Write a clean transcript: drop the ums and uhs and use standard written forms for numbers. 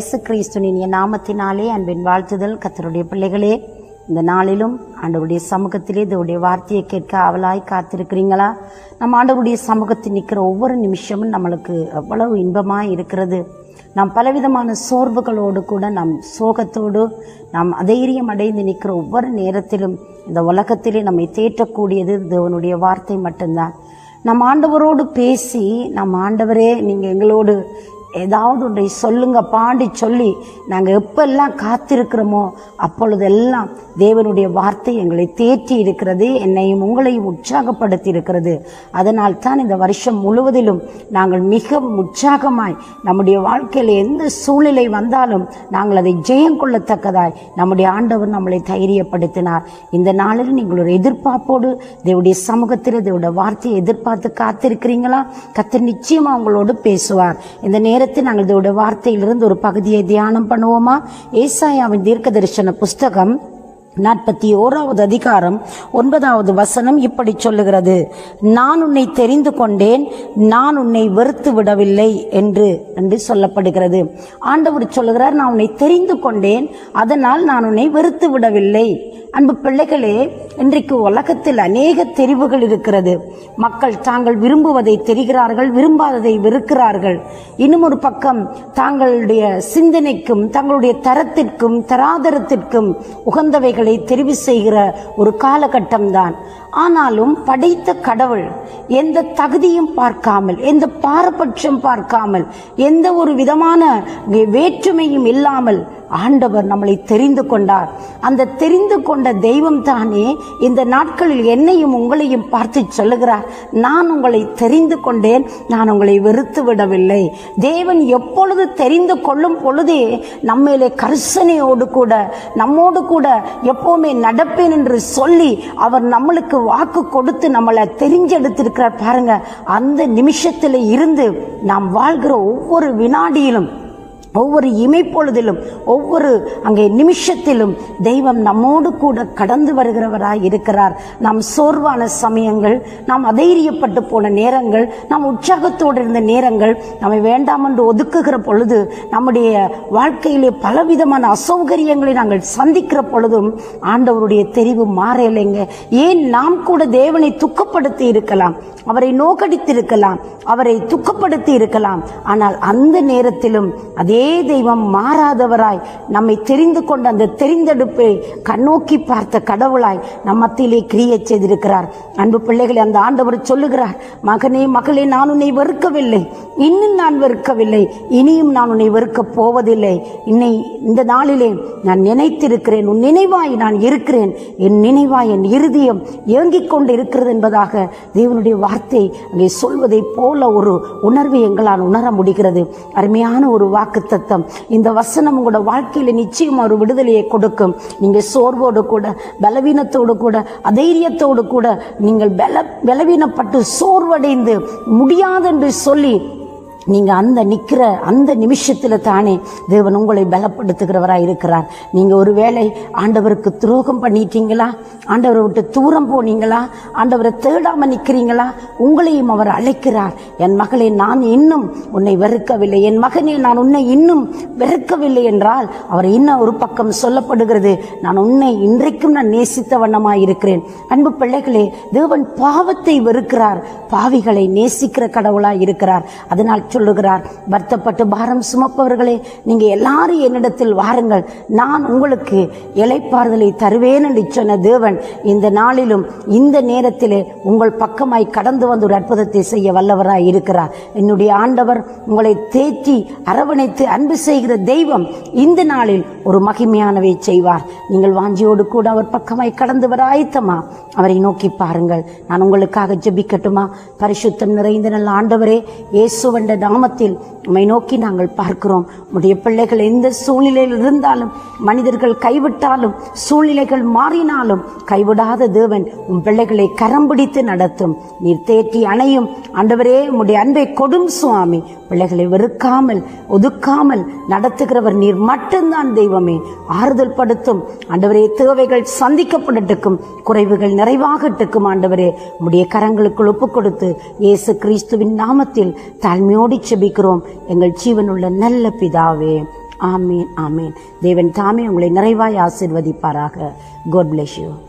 இயேசு கிறிஸ்துவின் நாமத்தினாலே அன்பின் வாழ்த்துதல். கர்த்தருடைய பிள்ளைகளே, இந்த நாளிலும் ஆண்டவருடைய சமூகத்திலே தேவனுடைய வார்த்தையை கேட்க ஆவலாய் காத்திருக்கிறீங்களா? நம்ம ஆண்டவருடைய சமூகத்தில் நிற்கிற ஒவ்வொரு நிமிஷமும் நம்மளுக்கு எவ்வளவு இன்பமாக இருக்கிறது. நாம் பலவிதமான சோர்வுகளோடு கூட நாம் சோகத்தோடு நாம் அதைரியம் அடைந்து நிற்கிற ஒவ்வொரு நேரத்திலும் இந்த உலகத்திலே நம்மை தேற்றக்கூடியது தேவனுடைய வார்த்தை மட்டும்தான். நம் ஆண்டவரோடு பேசி, நம் ஆண்டவரே நீங்கள் எங்களோடு ஏதாவது ஒன்றை சொல்லுங்க பாண்டி சொல்லி நாங்கள் எப்பெல்லாம் காத்திருக்கிறோமோ அப்பொழுதெல்லாம் தேவனுடைய வார்த்தை எங்களை தேற்றி இருக்கிறது, என்னையும் உங்களையும் உற்சாகப்படுத்தி இருக்கிறது. அதனால் தான் இந்த வருஷம் முழுவதிலும் நாங்கள் மிகவும் உற்சாகமாய் நம்முடைய வாழ்க்கையில் எந்த சூழ்நிலை வந்தாலும் நாங்கள் அதை ஜெயம் கொள்ளத்தக்கதாய் நம்முடைய ஆண்டவர் நம்மளை தைரியப்படுத்தினார். இந்த நாளில் நீங்கள் ஒரு எதிர்பார்ப்போடு தேவனுடைய சமூகத்தில் தேவனுடைய வார்த்தையை எதிர்பார்த்து காத்திருக்கிறீங்களா? கர்த்தர் நிச்சயமாக உங்களோடு பேசுவார். இந்த நேரத்தில் நாங்கள் இதோட வார்த்தையிலிருந்து ஒரு பகுதியை தியானம் பண்ணுவோமா? ஏசாயாவின் தீர்க்க தரிசன புஸ்தகம் 41வது அதிகாரம் 9வது வசனம் இப்படி சொல்லுகிறது: நான் உன்னை தெரிந்து கொண்டேன், நான் உன்னை வெறுத்து விடவில்லை என்று சொல்லப்படுகிறது. ஆண்டவர் சொல்லுகிறார், நான் உன்னை தெரிந்து கொண்டேன், அதனால் நான் உன்னை வெறுத்து விடவில்லை. அன்பு பிள்ளைகளே, இன்றைக்கு உலகத்தில் அநேக தெரிவுகள் இருக்கிறது. மக்கள் தாங்கள் விரும்புவதை தெரிகிறார்கள், விரும்பாததை வெறுக்கிறார்கள். இன்னும் ஒரு பக்கம் தாங்களுடைய சிந்தனைக்கும் தங்களுடைய தரத்திற்கும் தராதரத்திற்கும் உகந்தவைகளை தெரிவு செய்கிற ஒரு காலகட்டம்தான். ஆனாலும் படைத்த கடவுள் எந்த தகுதியும் பார்க்காமல், எந்த பாரபட்சம் பார்க்காமல், எந்த ஒரு விதமான வேற்றுமையும் இல்லாமல் ஆண்டவர் நம்மளை தெரிந்து கொண்டார். அந்த தெரிந்து கொண்ட தெய்வம் தானே இந்த நாட்களில் என்னையும் உங்களையும் பார்த்து சொல்லுகிறார், நான் உங்களை தெரிந்து கொண்டேன், நான் உங்களை வெறுத்து விடவில்லை. தேவன் எப்பொழுது தெரிந்து கொள்ளும் பொழுதே நம்மேலே கரிசனையோடு கூட நம்மோடு கூட எப்பவுமே நடப்பேன் என்று சொல்லி அவர் நம்மளுக்கு வாக்கு கொடுத்து நம்மளை தெரிஞ்செடுத்திருக்கிறார். பாருங்க, அந்த நிமிஷத்தில் இருந்து நாம் வாழ்கிற ஒவ்வொரு வினாடியிலும், ஒவ்வொரு இமைப்பொழுதிலும், ஒவ்வொரு அங்கே நிமிஷத்திலும் தெய்வம் நம்மோடு கூட கடந்து வருகிறவராய் இருக்கிறார். நாம் சோர்வான சமயங்கள், நாம் அதைரியப்பட்டு போன நேரங்கள், நாம் உற்சாகத்தோடு இருந்த நேரங்கள், நம்மை வேண்டாம் என்று ஒதுக்குகிற பொழுது, நம்முடைய வாழ்க்கையிலே பலவிதமான அசௌகரியங்களை நாங்கள் சந்திக்கிற பொழுதும் ஆண்டவருடைய தெரிவு மாறலைங்க. ஏன் நாம் கூட தேவனை துக்கப்படுத்தி இருக்கலாம், அவரை நோக்கடித்திருக்கலாம், அவரை துக்கப்படுத்தி இருக்கலாம். ஆனால் அந்த நேரத்திலும் அதே தெய்வம் மாறாதவராய் நம்மை தெரிந்து கொண்ட அந்த தெரிந்தெடுப்பை கண்ணோக்கி பார்த்த கடவுளாய் நம் மத்தியிலே கிரியை செய்திருக்கிறார். அன்பு பிள்ளைகளை, அந்த ஆண்டவர் சொல்லுகிறார், மகனே மகளே, நான் உன்னை வெறுக்கவில்லை, இன்னும் நான் வெறுக்கவில்லை, இனியும் நான் உன்னை வெறுக்கப் போவதில்லை. இந்த நாளிலே நான் நினைத்திருக்கிறேன், உன் நினைவாய் நான் இருக்கிறேன், என் நினைவாய் என் இருதயம் ஏங்கிக் கொண்டு இருக்கிறது என்பதாக தேவனுடைய வார்த்தை அங்கே சொல்வதை போல ஒரு உணர்வை எங்களால் உணர முடிகிறது. அருமையான ஒரு வாக்கு தத்தம். இந்த வசனம் உங்களோட வாழ்க்கையில நிச்சயம் ஒரு விடுதலையை கொடுக்கும். நீங்க சோர்வோடு கூட, பலவீனத்தோடு கூட, அதைரியத்தோடு கூட, நீங்கள் பலவீனப்பட்டு சோர்வடைந்து முடியாதென்று சொல்லி நீங்க அந்த நிமிஷத்துல தானே தேவன் உங்களை பலப்படுத்துகிறவராய் இருக்கிறார். நீங்க ஒருவேளை ஆண்டவருக்கு துரோகம் பண்ணிட்டீங்களா, ஆண்டவரை விட்டு தூரம் போனீங்களா, ஆண்டவரை தேடாம நிற்கிறீங்களா, உங்களையும் அவர் அழைக்கிறார். என் மகளே, நான் இன்னும் உன்னை வெறுக்கவில்லை, என் மகனே, நான் உன்னை இன்னும் வெறுக்கவில்லை என்றால் அவர் இன்னும் ஒரு பக்கம் சொல்லப்படுகிறது, நான் உன்னை இன்றைக்கும் நான் நேசித்த வண்ணமாய் இருக்கிறேன். அன்பு பிள்ளைகளே, தேவன் பாவத்தை வெறுக்கிறார், பாவிகளை நேசிக்கிற கடவுளாய் இருக்கிறார். அதனால் சொல்லுகிறார், வருத்தப்பட்டு பாரம் சுமப்பவர்களே, நீங்க எல்லாரும் என்னிடத்தில் வாருங்கள், நான் உங்களுக்கு இளைப்பாறுதலை தருவேன் என்று சொன்ன தேவன் இந்த நாளிலும் இந்த நேரத்திலே உங்கள் பக்கமாய் கடந்து வந்து ஒரு அற்புதத்தை செய்ய வல்லவராய் இருக்கிறார். என்னுடைய ஆண்டவர் உங்களை தேற்றி அரவணைத்து அன்பு செய்கிற தெய்வம் இந்த நாளில் ஒரு மகிமையானவை செய்வார். நீங்கள் வாஞ்சியோடு கூட அவர் பக்கமாய் கடந்து வர ஆயத்தமா? அவரை நோக்கி பாருங்கள். நான் உங்களுக்காக ஜெபிக்கட்டுமா? பரிசுத்தம் நிறைந்த நல்ல ஆண்டவரே, இயேசுவண்ட நாமத்தில் உம்மை நோக்கி நாங்கள் பார்க்கிறோம். உம்முடைய பிள்ளைகள் எந்த சூழ்நிலையில் இருந்தாலும், மனிதர்கள் கைவிட்டாலும், சூழ்நிலைகள் மாறினாலும் கைவிடாத தேவன் உம் பிள்ளைகளை கரம் பிடித்து நடத்தும். நீர் தேற்றி அணையும் ஆண்டவரே, உம்முடைய அன்பை கொடும் சுவாமி. பிள்ளைகளை வெறுக்காமல் ஒதுக்காமல் நடத்துகிறவர் நீர் மட்டும்தான் தெய்வமே. ஆறுதல் படுத்தும் ஆண்டவரே, தேவைகள் சந்திக்கப்படட்டுக்கும், குறைவுகள் நிறைவாகட்டுக்கும் ஆண்டவரே. உம்முடைய கரங்களுக்குள் ஒப்புக் கொடுத்து இயேசு கிறிஸ்துவின் நாமத்தில் தாழ்மையோடு செபிக்கிறோம் எங்கள் ஜீவனுள்ள நல்ல பிதாவே, ஆமீன் ஆமீன். தேவன் தாமே உங்களை நிறைவாய் ஆசீர்வதிப்பாராக. God bless you.